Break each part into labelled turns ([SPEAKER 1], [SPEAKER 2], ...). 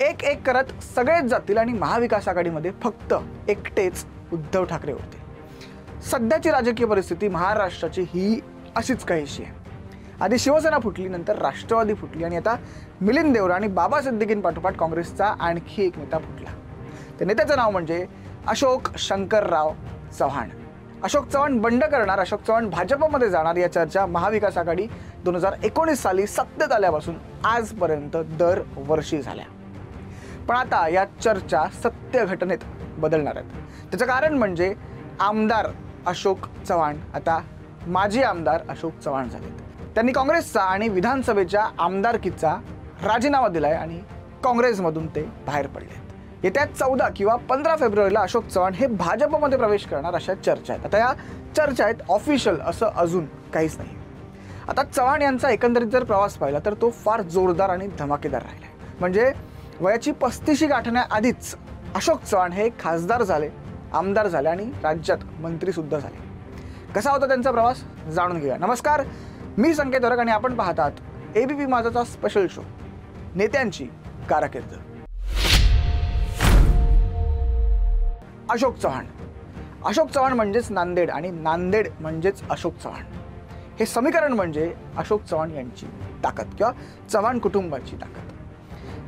[SPEAKER 1] एक एक करत सगळेच जातील आणि महाविकास आघाडीमध्ये फक्त एकटेच उद्धव ठाकरे होते। सध्याची राजकीय परिस्थिती महाराष्ट्राची ही अशीच काहीशी आहे। आधी शिवसेना फुटली, नंतर राष्ट्रवादी फुटली आणि आता मिलिंद देवरा आणि बाबा सिद्दीकींपाठोपाठ काँग्रेसचा आणखी एक नेता फुटला। त्या नेत्याचं नाव म्हणजे अशोक शंकरराव चव्हाण। अशोक चव्हाण बंड करणार, अशोक चव्हाण भाजपमध्ये जाणार या चर्चा महाविकास आघाडी 2019 साली सत्तेत आल्यापासून आजपर्यंत दरवर्षी झाल्या। पण आता या चर्चा सत्य घटनेत बदलणार आहेत। त्याचं कारण म्हणजे आमदार अशोक चव्हाण आता माजी आमदार अशोक चव्हाण झालेत। त्यांनी काँग्रेसचा आणि विधानसभेच्या आमदारकीचा राजीनामा दिलाय आणि काँग्रेसमधून ते बाहेर पडलेत। येत्या 14 किंवा 15 फेब्रुवारीला अशोक चव्हाण हे भाजपमध्ये प्रवेश करणार अशा चर्चा आहेत। आता या चर्चा आहेत, ऑफिशियल असं अजून काहीच नाही। आता चव्हाण यांचा एकंदरीत जर प्रवास पाहिला तर तो फार जोरदार आणि धमाकेदार राहिला। म्हणजे वयाची 35 गाठण्याआधीच अशोक चव्हाण हे खासदार झाले, आमदार झाले आणि राज्यात मंत्री सुद्धा झाले। कसा होता त्यांचा प्रवास जाणून घेऊया। नमस्कार, मी संकेत वरक आणि आपण पाहत आहात एबीपी माझाचा स्पेशल शो नेत्यांची कारकीर्द। अशोक चव्हाण, अशोक चव्हाण म्हणजेच नांदेड आणि नांदेड म्हणजेच अशोक चव्हाण। हे समीकरण म्हणजे अशोक चव्हाण यांची ताकद किंवा चव्हाण कुटुंबाची ताकद।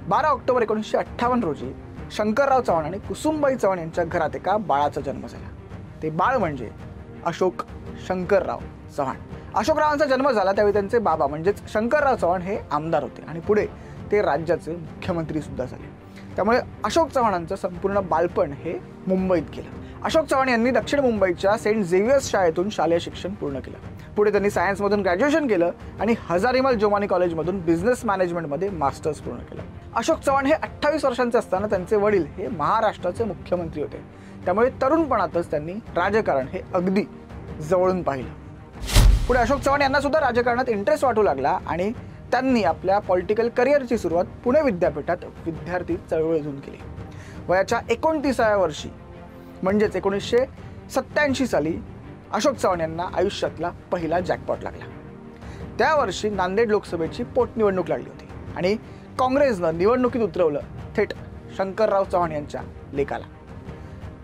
[SPEAKER 1] 12 ऑक्टोबर 1958 रोजी शंकरराव चव्हाण आणि कुसुमबाई चव्हाण यांच्या घरात एका बाळाचा जन्म झाला। ते बाळ म्हणजे अशोक शंकरराव चव्हाण। अशोकरावांचा जन्म झाला त्यावेळी त्यांचे बाबा म्हणजेच शंकरराव चव्हाण हे आमदार होते आणि पुढे ते राज्याचे मुख्यमंत्री सुद्धा झाले। त्यामुळे अशोक चव्हाणांचं संपूर्ण बालपण हे मुंबईत गेलं। अशोक चव्हाण यांनी दक्षिण मुंबईच्या सेंट झेवियर्स शाळेतून शालेय शिक्षण पूर्ण केलं। पुढे त्यांनी सायन्समधून ग्रॅज्युएशन केलं आणि हजारीमल जोमानी कॉलेजमधून बिझनेस मॅनेजमेंटमध्ये मास्टर्स पूर्ण केलं। अशोक चव्हाण हे 28 वर्षांचे असताना त्यांचे वडील हे महाराष्ट्राचे मुख्यमंत्री होते। त्यामुळे तरुणपणातच त्यांनी राजकारण हे अगदी जवळून पाहिलं। पुढे अशोक चव्हाण यांना सुद्धा राजकारणात इंटरेस्ट वाटू लागला आणि त्यांनी आपल्या पॉलिटिकल करिअरची सुरुवात पुणे विद्यापीठात विद्यार्थी चळवळीतून केली। वयाच्या 29व्या वर्षी म्हणजेच 1987 साली अशोक चव्हाण यांना आयुष्यातला पहिला जॅकपॉट लागला। त्या वर्षी नांदेड लोकसभेची पोटनिवडणूक लागली होती आणि काँग्रेसनं निवडणुकीत उतरवलं थेट शंकरराव चव्हाण यांच्या लेकाला।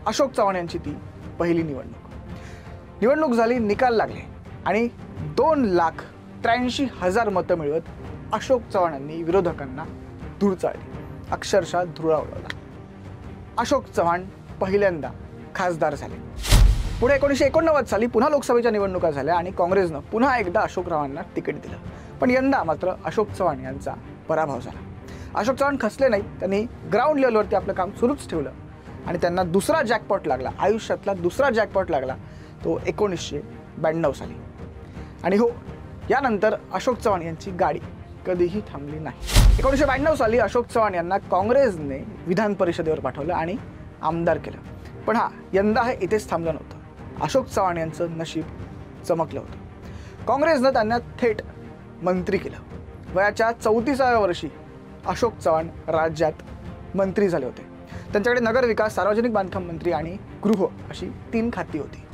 [SPEAKER 1] अशोक चव्हाण यांची ती पहिली निवडणूक झाली, निकाल लागले आणि 2,83,000 मतं मिळवत अशोक चव्हाणांनी विरोधकांना धूळ चाळली, अक्षरशः धुळा उडवला। अशोक चव्हाण पहिल्यांदा खासदार झाले। पुढे 1989 साली पुन्हा लोकसभेच्या निवडणुका झाल्या आणि काँग्रेसनं पुन्हा एकदा अशोकरावांना तिकीट दिलं, पण यंदा मात्र अशोक चव्हाण यांचा पराभव झाला। अशोक चव्हाण खचले नाहीत, त्यांनी ग्राउंड लेवलवरती आपलं काम सुरूच ठेवलं आणि त्यांना दुसरा जॅकपॉट लागला, आयुष्यातला दुसरा जॅकपॉट लागला तो 1992 साली। आणि हो, यानंतर अशोक चव्हाण यांची गाडी कधीही थांबली नाही। 1992 साली अशोक चव्हाण यांना काँग्रेसने विधान परिषदेवर पाठवलं आणि आमदार केलं। पण यंदा हे इथेच थांबलं नव्हतं। अशोक चव्हाण यांचं नशीब चमकलं होतं। काँग्रेसनं त्यांना थेट मंत्री केलं। वयाच्या 34व्या वर्षी अशोक चव्हाण राज्यात मंत्री झाले होते। त्यांच्याकडे नगरविकास, सार्वजनिक बांधकाम मंत्री आणि गृह अशी 3 खाती होती।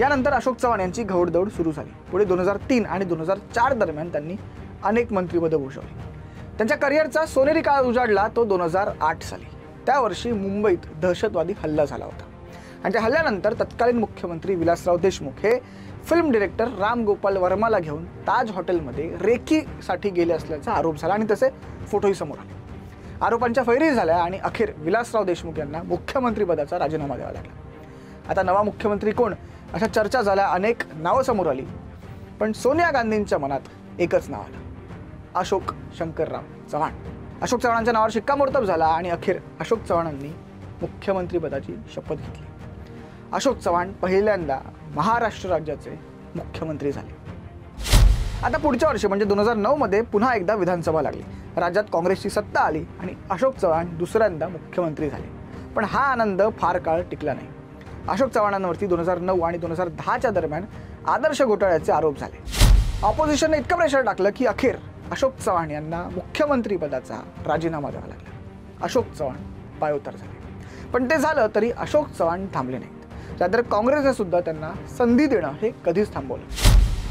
[SPEAKER 1] यानंतर अशोक चव्हाण यांची घौडदौड सुरू झाली। पुढे 2003 आणि 2004 दरम्यान त्यांनी अनेक मंत्रिपदं भूषवली। त्यांच्या करिअरचा सोनेरी काळ उजाडला तो 2008 साली। त्या वर्षी मुंबईत दहशतवादी हल्ला झाला होता आणि त्या हल्ल्यानंतर तत्कालीन मुख्यमंत्री विलासराव देशमुख हे फिल्म डिरेक्टर राम गोपाल वर्माला घेऊन ताज हॉटेलमध्ये रेकीसाठी गेले असल्याचा आरोप झाला आणि तसे फोटोही समोर आले। आरोपांच्या फैरी झाल्या आणि अखेर विलासराव देशमुख यांना मुख्यमंत्रीपदाचा राजीनामा द्यावा लागला। आता नवा मुख्यमंत्री कोण अशा चर्चा झाल्या, अनेक नावं समोर आली, पण सोनिया गांधींच्या मनात एकच नाव आलं, अशोक शंकरराव चव्हाण। अशोक चव्हाणांच्या नावावर शिक्कामोर्तब झाला आणि अखेर अशोक चव्हाणांनी मुख्यमंत्रीपदाची शपथ घेतली। अशोक चव्हाण पहिल्यांदा महाराष्ट्र राज्याचे मुख्यमंत्री झाले। आता पुढच्या वर्षी म्हणजे 2009 मध्ये पुन्हा एकदा विधानसभा लागली, राज्यात काँग्रेसची सत्ता आली आणि अशोक चव्हाण दुसऱ्यांदा मुख्यमंत्री झाले। पण हा आनंद फार काळ टिकला नाही। अशोक चव्हाणांवरती 2009 आणि 2010च्या दरम्यान आदर्श घोटाळ्याचे आरोप झाले। ऑपोजिशनने इतकं प्रेशर टाकलं की अखेर अशोक चव्हाण यांना मुख्यमंत्रीपदाचा राजीनामा द्यावा लागला। अशोक चव्हाण पायउतार झाले। पण ते झालं तरी अशोक चव्हाण थांबले नाहीत। त्यानंतर काँग्रेसने सुद्धा त्यांना संधी देणं हे कधीच थांबवलं।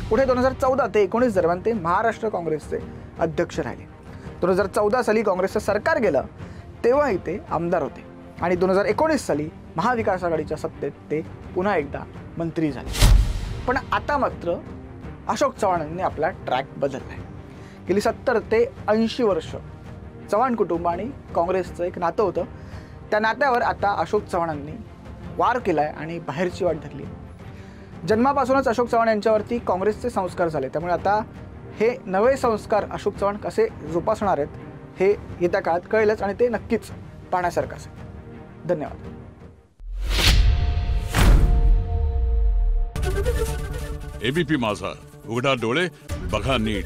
[SPEAKER 1] पुढे 2014 ते 19 दरम्यान ते महाराष्ट्र काँग्रेसचे अध्यक्ष राहिले। 2014 साली काँग्रेसचं सरकार गेलं तेव्हाही ते आमदार होते आणि 2019 साली महाविकास आघाडीच्या सत्तेत ते पुन्हा एकदा मंत्री झाले. पण आता मात्र अशोक चव्हाणांनी आपला ट्रॅक बदललाय. गेली 70 ते 80 वर्ष चव्हाण कुटुंब आणि काँग्रेसचं एक नातं होतं. त्या नात्यावर आता अशोक चव्हाणांनी वार केलाय आणि बाहेरची वाट धरली. जन्मापासूनच अशोक चव्हाण यांच्यावरती काँग्रेसचे संस्कार झाले. त्यामुळे आता हे नवे संस्कार अशोक चव्हाण कसे जोपासणार आहेत हे येत्या काळात कळेलच आणि ते नक्कीच पाहण्यासारखं असेल. धन्यवाद.
[SPEAKER 2] एबीपी माझा, उघडा डोळे बघा नीट.